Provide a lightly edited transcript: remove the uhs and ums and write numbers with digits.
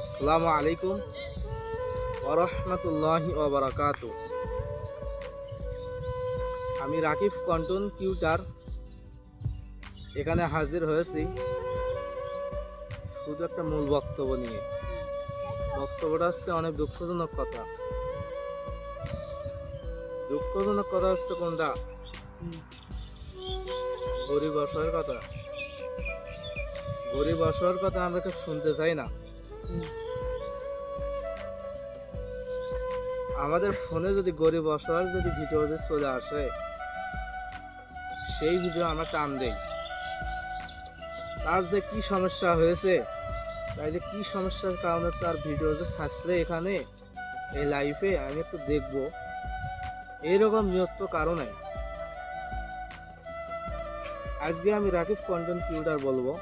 আসসালামু আলাইকুম ওয়া রাহমাতুল্লাহি ওয়া বারাকাতুহু। আমি রাকিব কন্টন টিউটার এখানে হাজির হয়েছি শুধু একটা মূল বক্তব্য নিয়ে। বক্তব্যটা হচ্ছে অনেক দুঃখজনক কথা। দুঃখজনক কথা হচ্ছে কোনটা? গরিব অসহায়ের কথা। গরিব অসহায়ের কথা আমরা কেউ শুনতে চাই না। আমাদের ফোনে যদি গরিব অসহায়ের যদি ভিডিও যে চলে আসে, সেই ভিডিও আমরা টান দেই। তার যে কি সমস্যা হয়েছে, তাই যে কি সমস্যার কারণে তার ভিডিও যে ছাড়ছে এখানে এই লাইফে, আমি একটু দেখবো। এইরকম নিয়ত কারণে আজকে আমি রাকিব কন্টেন্ট ক্রিয়েটর বলবো।